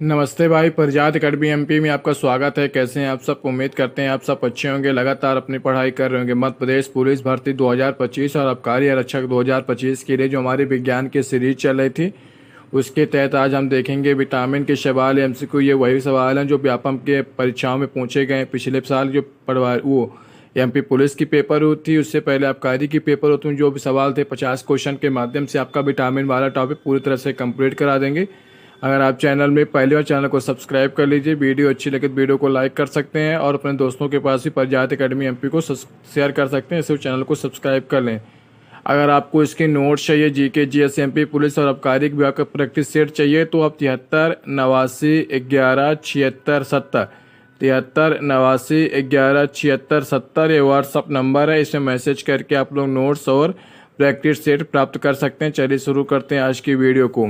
नमस्ते भाई, परिजात academy MP में आपका स्वागत है। कैसे हैं आप सब? उम्मीद करते हैं आप सब अच्छे होंगे। लगातार अपनी पढ़ाई कर रहे होंगे। मध्य प्रदेश पुलिस भर्ती 2025 और आबकारी आरक्षक 2025 के लिए जो हमारी विज्ञान की सीरीज चल रही थी, उसके तहत आज हम देखेंगे विटामिन के सवाल। एमसीक्यू ये वही सवाल हैं जो व्यापम के परीक्षाओं में पूछे गए। पिछले साल जो पढ़वा वो एमपी पुलिस की पेपर हुई थी, उससे पहले आबकारी की पेपर होती, जो भी सवाल थे 50 क्वेश्चन के माध्यम से आपका विटामिन वाला टॉपिक पूरी तरह से कंप्लीट करा देंगे। अगर आप चैनल में पहले बार, चैनल को सब्सक्राइब कर लीजिए। वीडियो अच्छी लगे तो वीडियो को लाइक कर सकते हैं और अपने दोस्तों के पास भी परिजात अकेडमी एमपी को शेयर कर सकते हैं। इससे चैनल को सब्सक्राइब कर लें। अगर आपको इसके नोट्स चाहिए, जीके जीएस एमपी पुलिस और आबकारी विभाग का प्रैक्टिस सेट चाहिए, तो आप 73 89 11 76 70 73 89 11 76 70 ये व्हाट्सअप नंबर है। इसमें मैसेज करके आप लोग नोट्स और प्रैक्टिस सेट प्राप्त कर सकते हैं। चलिए शुरू करते हैं आज की वीडियो को।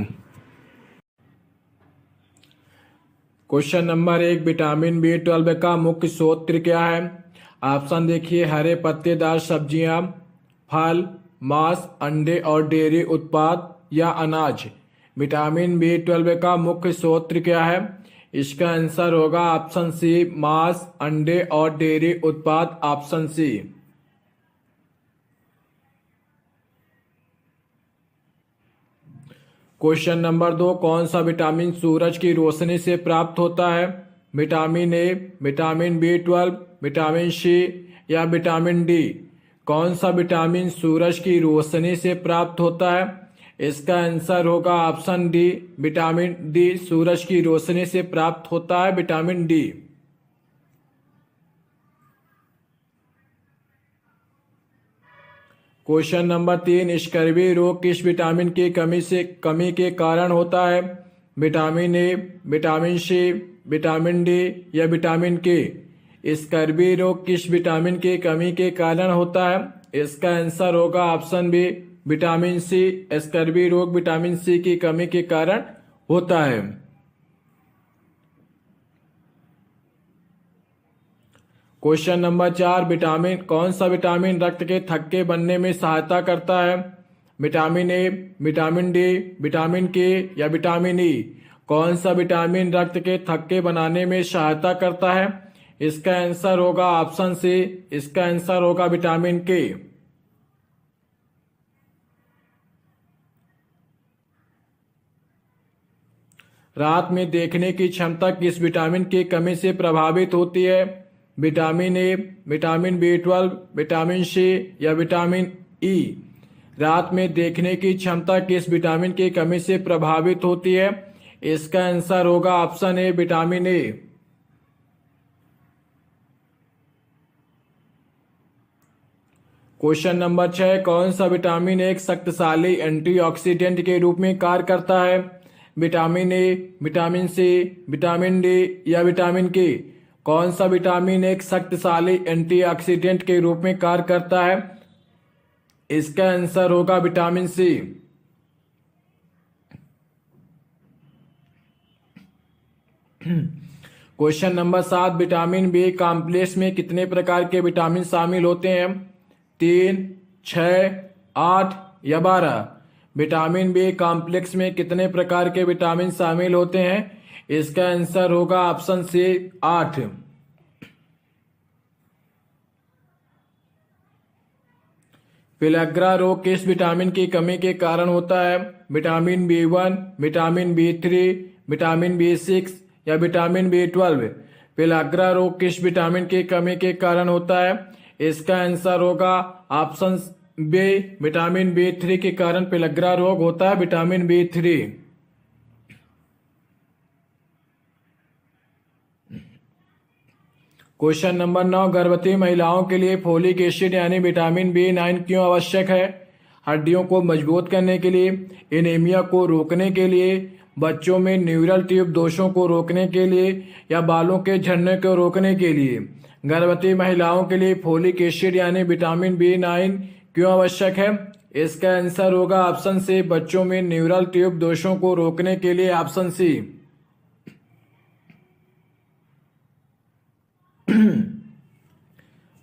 क्वेश्चन नंबर 1, विटामिन बी 12 का मुख्य स्रोत क्या है? ऑप्शन देखिए, हरे पत्तेदार सब्जियां, फल, मांस, अंडे और डेयरी उत्पाद या अनाज। विटामिन बी 12 का मुख्य स्रोत क्या है? इसका आंसर होगा ऑप्शन सी, मांस, अंडे और डेयरी उत्पाद। Option C. क्वेश्चन नंबर 2, कौन सा विटामिन सूरज की रोशनी से प्राप्त होता है? Vitamin A, vitamin B 12, vitamin C या विटामिन डी। कौन सा विटामिन सूरज की रोशनी से प्राप्त होता है? इसका आंसर होगा ऑप्शन डी, विटामिन डी। सूरज की रोशनी से प्राप्त होता है vitamin D. Question number 3, scurvy रोग किस विटामिन की कमी के कारण होता है? Vitamin A, vitamin C, vitamin D या विटामिन के। स्कर्वी रोग किस विटामिन की कमी के कारण होता है? इसका आंसर होगा option B, vitamin C. Scurvy रोग विटामिन सी की कमी के कारण होता है। क्वेश्चन नंबर 4, कौन सा विटामिन रक्त के थक्के बनने में सहायता करता है? Vitamin A, vitamin D, vitamin के या विटामिन ई। कौन सा विटामिन रक्त के थक्के बनाने में सहायता करता है? इसका आंसर होगा ऑप्शन सी। इसका आंसर होगा विटामिन के। रात में देखने की क्षमता किस विटामिन की कमी से प्रभावित होती है? Vitamin A, vitamin B 12, vitamin C या विटामिन ई। रात में देखने की क्षमता किस विटामिन की कमी से प्रभावित होती है? इसका आंसर होगा option A, vitamin A. Question number 6, कौन सा विटामिन एक शक्तिशाली एंटीऑक्सीडेंट के रूप में कार्य करता है? Vitamin A, vitamin C, vitamin D या विटामिन के। कौन सा विटामिन एक शक्तिशाली एंटीऑक्सीडेंट के रूप में कार्य करता है? इसका आंसर होगा vitamin C. Question number 7, vitamin B complex में कितने प्रकार के विटामिन शामिल होते हैं? 3, 6, 8 या 12। विटामिन बी कॉम्प्लेक्स में कितने प्रकार के विटामिन शामिल होते हैं? इसका आंसर होगा ऑप्शन सी, 8। पेलाग्रा रोग किस विटामिन की कमी के कारण होता है? Vitamin B 1, vitamin B 3, vitamin B 6 या विटामिन बी 12। पेलाग्रा रोग किस विटामिन की कमी के कारण होता है? इसका आंसर होगा ऑप्शन बी, विटामिन बी 3 के कारण पेलाग्रा रोग होता है, विटामिन बी 3। क्वेश्चन नंबर 9, गर्भवती महिलाओं के लिए फोलिक एसिड यानी विटामिन बी 9 क्यों आवश्यक है? हड्डियों को मजबूत करने के लिए, एनीमिया को रोकने के लिए, बच्चों में न्यूरल ट्यूब दोषों को रोकने के लिए या बालों के झड़ने को रोकने के लिए। गर्भवती महिलाओं के लिए फोलिक एसिड यानी विटामिन बी 9 क्यों आवश्यक है? इसका आंसर होगा ऑप्शन सी, बच्चों में न्यूरल ट्यूब दोषों को रोकने के लिए। Option C.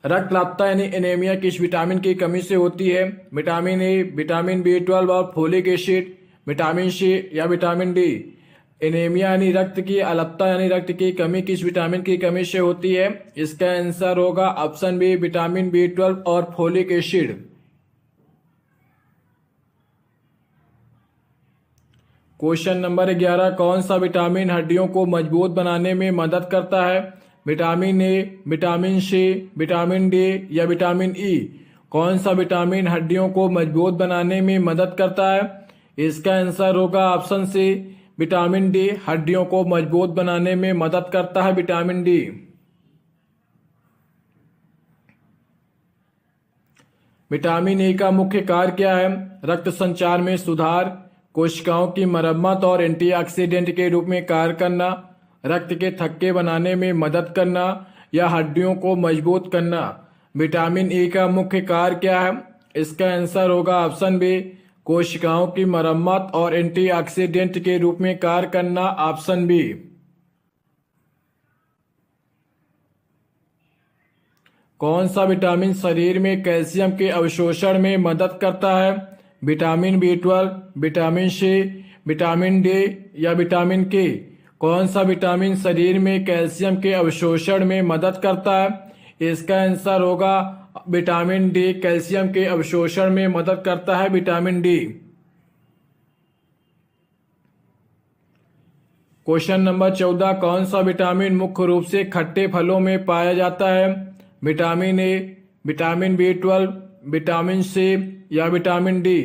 रक्तलापता यानी एनीमिया किस विटामिन की कमी से होती है? विटामिन ए, विटामिन बी 12 और फोलिक एसिड, विटामिन सी या विटामिन डी। एनीमिया यानी रक्त की अल्पता यानी रक्त की कमी किस विटामिन की कमी से होती है? इसका आंसर होगा ऑप्शन बी विटामिन B12 और फोलिक एसिड। क्वेश्चन नंबर 11, कौन सा विटामिन हड्डियों को मजबूत बनाने में मदद करता है? Vitamin A, vitamin C, vitamin D या विटामिन ई? कौन सा विटामिन हड्डियों को मजबूत बनाने में मदद करता है? इसका आंसर होगा ऑप्शन सी विटामिन डी। हड्डियों को मजबूत बनाने में मदद करता है विटामिन डी। विटामिन ए का मुख्य कार्य क्या है? रक्त संचार में सुधार, कोशिकाओं की मरम्मत और एंटीऑक्सीडेंट के रूप में कार्य करना, रक्त के थक्के बनाने में मदद करना या हड्डियों को मजबूत करना। विटामिन ए का मुख्य कार्य क्या है? इसका आंसर होगा ऑप्शन बी कोशिकाओं की मरम्मत और एंटीऑक्सीडेंट के रूप में कार्य करना, ऑप्शन बी। कौन सा विटामिन शरीर में कैल्शियम के अवशोषण में मदद करता है? Vitamin B12, vitamin C, vitamin D या विटामिन के? कौन सा विटामिन शरीर में कैल्शियम के अवशोषण में मदद करता है? इसका आंसर होगा विटामिन डी। कैल्शियम के अवशोषण में मदद करता है विटामिन डी। क्वेश्चन नंबर 14, कौन सा विटामिन मुख्य रूप से खट्टे फलों में पाया जाता है? Vitamin A, vitamin B12, vitamin C या विटामिन डी?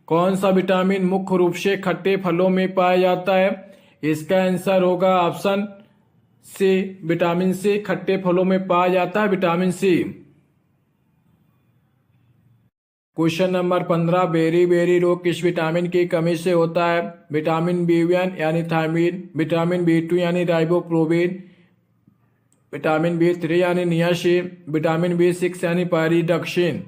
कौन सा विटामिन मुख्य रूप से खट्टे फलों में पाया जाता है? इसका आंसर होगा ऑप्शन सी विटामिन सी। खट्टे फलों में पाया जाता है vitamin C. Question number 15, beriberi रोग किस विटामिन की कमी से होता है? विटामिन B1 यानी थायमीन, विटामिन B2 यानी राइबोफ्लोविन, विटामिन B3 यानी नियासिन, विटामिन B6 यानी पायरिडॉक्सिन।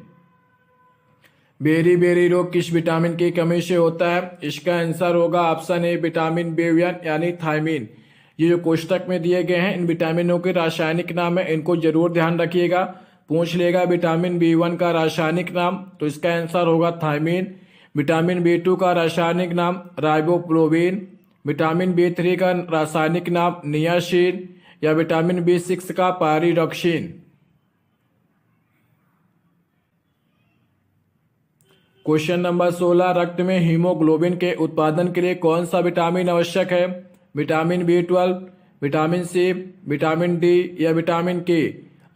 बेरी रोग किस विटामिन की कमी से होता है? इसका आंसर होगा ऑप्शन ए विटामिन B1 यानी थायमीन। ये जो कोष्टक में दिए गए हैं इन विटामिनों के रासायनिक नाम है, इनको जरूर ध्यान रखिएगा। पूछ लेगा विटामिन B1 का रासायनिक नाम, तो इसका आंसर होगा थायमीन। विटामिन B2 का रासायनिक नाम राइबोफ्लोविन, विटामिन B3 का रासायनिक नाम नियासिन या विटामिन B6 का पायरिडॉक्सिन। क्वेश्चन नंबर 16, रक्त में हीमोग्लोबिन के उत्पादन के लिए कौन सा विटामिन आवश्यक है? Vitamin B12, vitamin C, vitamin D या विटामिन के?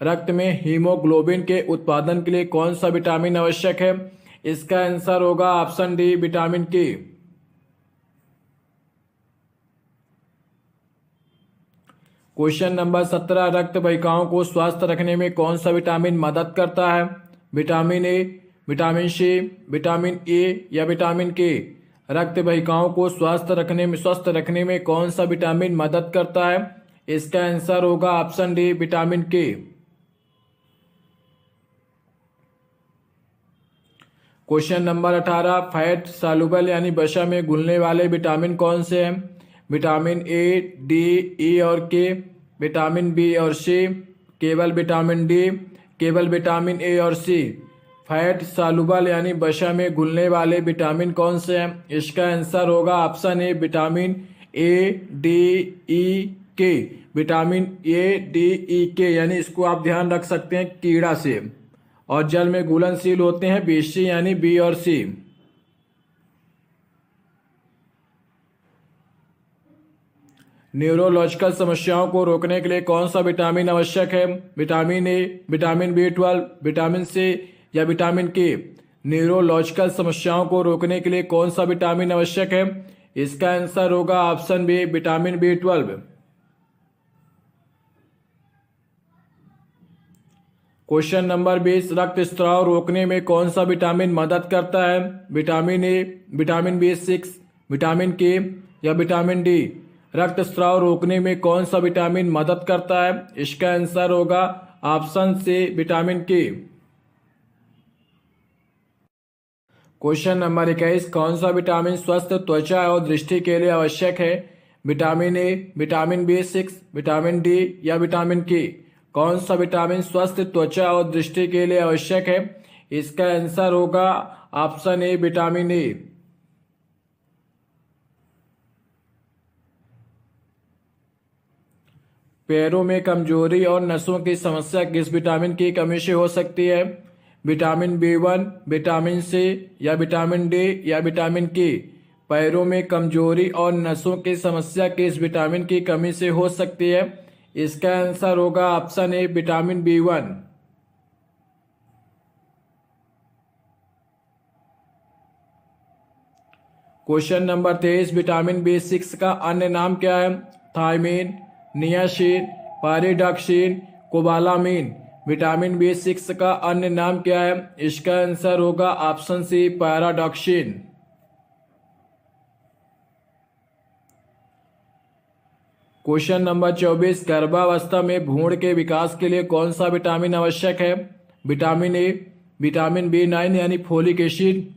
रक्त में हीमोग्लोबिन के उत्पादन के लिए कौन सा विटामिन आवश्यक है? इसका आंसर होगा ऑप्शन डी विटामिन के। क्वेश्चन नंबर 17, रक्त वाहिकाओं को स्वस्थ रखने में कौन सा विटामिन मदद करता है? Vitamin A, vitamin C, vitamin A या विटामिन के? रक्त वाहिकाओं को स्वस्थ रखने में कौन सा विटामिन मदद करता है? इसका आंसर होगा ऑप्शन डी विटामिन के। क्वेश्चन नंबर 18, फैट सॉल्युबल यानी वसा में घुलने वाले विटामिन कौन से हैं? विटामिन ए, डी, ई और के, विटामिन बी और सी, केवल विटामिन डी, केवल विटामिन ए और सी? फैट सॉल्युबल यानी वसा में घुलने वाले विटामिन कौन से हैं? इसका आंसर होगा option A vitamin A, D, E, K. Vitamin A, D, E, के यानी इसको आप ध्यान रख सकते हैं कीड़ा से, और जल में घुलनशील होते हैं BC यानी बी और सी। न्यूरोलॉजिकल समस्याओं को रोकने के लिए कौन सा विटामिन आवश्यक है? Vitamin A, vitamin B12, vitamin C या विटामिन के? न्यूरोलॉजिकल समस्याओं को रोकने के लिए कौन सा विटामिन आवश्यक है? इसका आंसर होगा option B vitamin B12। Question number 20, रक्त स्त्राव रोकने में कौन सा विटामिन मदद करता है? Vitamin A, vitamin B6, vitamin के या विटामिन डी? रक्त स्त्राव रोकने में कौन सा विटामिन मदद करता है? इसका आंसर होगा ऑप्शन सी विटामिन के। क्वेश्चन नंबर 21, कौन सा विटामिन स्वस्थ त्वचा और दृष्टि के लिए आवश्यक है? Vitamin A, vitamin B6, vitamin D या विटामिन के? कौन सा विटामिन स्वस्थ त्वचा और दृष्टि के लिए आवश्यक है? इसका आंसर होगा ऑप्शन ए विटामिन ए। पैरों में कमजोरी और नसों की समस्या किस विटामिन की कमी से हो सकती है? विटामिन B1, विटामिन सी या विटामिन डी या विटामिन के? पैरों में कमजोरी और नसों की समस्या किस विटामिन की कमी से हो सकती है? इसका आंसर होगा option A vitamin B1। Question number 23, vitamin B6 का अन्य नाम क्या है? Thiamine, niacin, pyridoxine, cobalamin. Vitamin B6 का अन्य नाम क्या है? इसका आंसर होगा option C pyridoxine. Question number 24, गर्भावस्था में भ्रूण के विकास के लिए कौन सा विटामिन आवश्यक है? विटामिन ए, विटामिन B9 यानी फोलिक एसिड,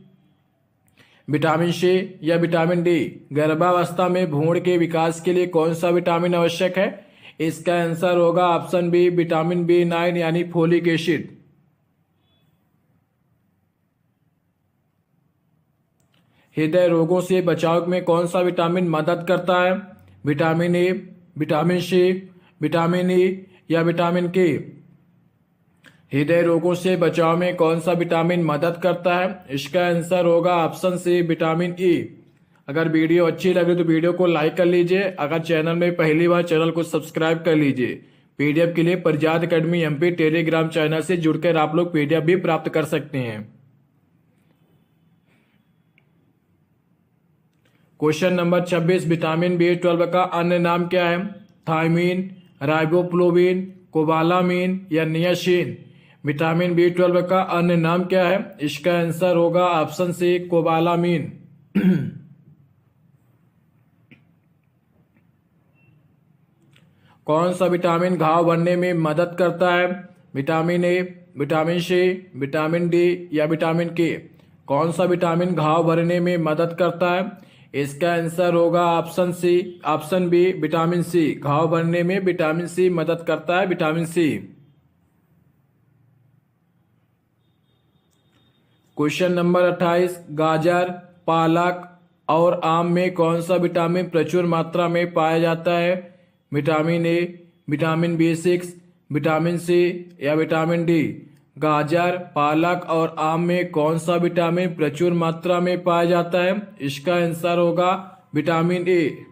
विटामिन सी या विटामिन डी? गर्भावस्था में भ्रूण के विकास के लिए कौन सा विटामिन आवश्यक है? इसका आंसर होगा ऑप्शन बी विटामिन B9 यानी फोलिक एसिड। हृदय रोगों से बचाव में कौन सा विटामिन मदद करता है? Vitamin A, vitamin C, vitamin E या विटामिन के? हृदय रोगों से बचाव में कौन सा विटामिन मदद करता है? इसका आंसर होगा ऑप्शन सी विटामिन ई। अगर वीडियो अच्छी लगे तो वीडियो को लाइक कर लीजिए। अगर चैनल में पहली बार चैनल को सब्सक्राइब कर लीजिए। पीडीएफ के लिए प्रजात एकेडमी एमपी टेलीग्राम चैनल से जुड़कर आप लोग पीडीएफ भी प्राप्त कर सकते हैं। क्वेश्चन नंबर 26, विटामिन B12 का अन्य नाम क्या है? थायमीन, राइबोफ्लोविन, कोबालामीन या नियासिन? विटामिन B12 का अन्य नाम क्या है? इसका आंसर होगा ऑप्शन सी कोबालामीन। कौन सा विटामिन घाव भरने में मदद करता है? Vitamin A, vitamin C, vitamin D या विटामिन के? कौन सा विटामिन घाव भरने में मदद करता है? इसका आंसर होगा option C, option B vitamin C. घाव भरने में विटामिन सी मदद करता है, विटामिन सी। क्वेश्चन नंबर 28, गाजर, पालक और आम में कौन सा विटामिन प्रचुर मात्रा में पाया जाता है? Vitamin A, vitamin B6, vitamin C या विटामिन डी? गाजर, पालक और आम में कौन सा विटामिन प्रचुर मात्रा में पाया जाता है? इसका आंसर होगा विटामिन ए।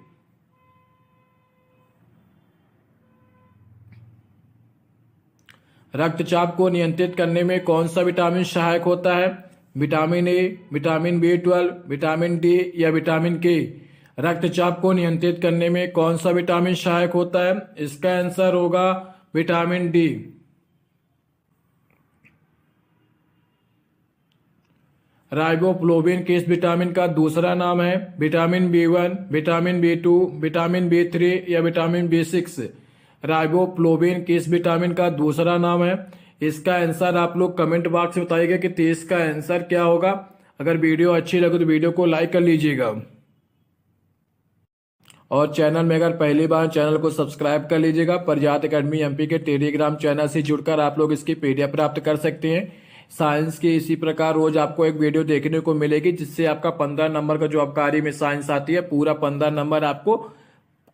रक्तचाप को नियंत्रित करने में कौन सा विटामिन सहायक होता है? Vitamin A, vitamin B12, vitamin D या विटामिन के? रक्तचाप को नियंत्रित करने में कौन सा विटामिन सहायक होता है? इसका आंसर होगा विटामिन डी। राइबोफ्लोविन किस विटामिन का दूसरा नाम है? Vitamin B1, vitamin B2, vitamin B3 या विटामिन B6? राइबोफ्लोविन किस विटामिन का दूसरा नाम है? इसका आंसर आप लोग कमेंट बॉक्स में बताइएगा कि 23 का आंसर क्या होगा। अगर वीडियो अच्छी लगे तो वीडियो को लाइक कर लीजिएगा और चैनल में अगर पहली बार चैनल को सब्सक्राइब कर लीजिएगा। प्रजात एकेडमी एमपी के टेलीग्राम चैनल से जुड़कर आप लोग इसकी पीडीएफ प्राप्त कर सकते हैं। साइंस की इसी प्रकार रोज आपको एक वीडियो देखने को मिलेगी जिससे आपका 15 नंबर का जो आबकारी में साइंस आती है पूरा 15 नंबर आपको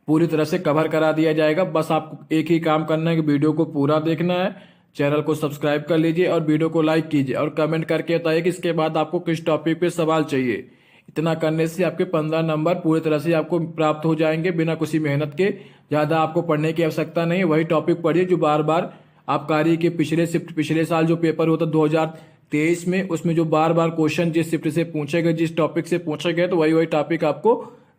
पूरी तरह से कवर करा दिया जाएगा। बस आपको एक ही काम करना है कि वीडियो को पूरा देखना है, चैनल को सब्सक्राइब कर लीजिए और वीडियो को लाइक कीजिए और कमेंट करके बताइए कि इसके बाद आपको किस टॉपिक पे सवाल चाहिए। इतना करने से आपके 15 नंबर पूरी तरह से आपको प्राप्त हो जाएंगे बिना किसी मेहनत के। ज्यादा आपको पढ़ने की आवश्यकता नहीं है, वही टॉपिक पढ़िए जो बार बार आबकारी के पिछले साल जो पेपर होता 2023 में, उसमें जो बार बार क्वेश्चन जिस शिफ्ट से पूछे गए, जिस टॉपिक से पूछे गए, तो वही टॉपिक आपको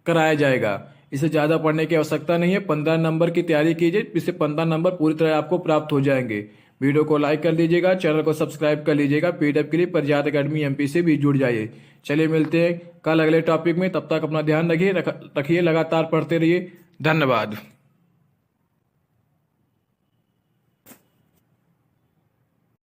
कराया जाएगा। इसे ज्यादा पढ़ने की आवश्यकता नहीं है। 15 नंबर की तैयारी कीजिए, इससे 15 नंबर पूरी तरह आपको प्राप्त हो जाएंगे। वीडियो को लाइक कर लीजिएगा, चैनल को सब्सक्राइब कर लीजिएगा। पीडीएफ के लिए प्रजात एकेडमी एमपी से भी जुड़ जाइए। चलिए मिलते हैं कल अगले टॉपिक में, तब तक अपना ध्यान रखिए, लगातार पढ़ते रहिए। धन्यवाद।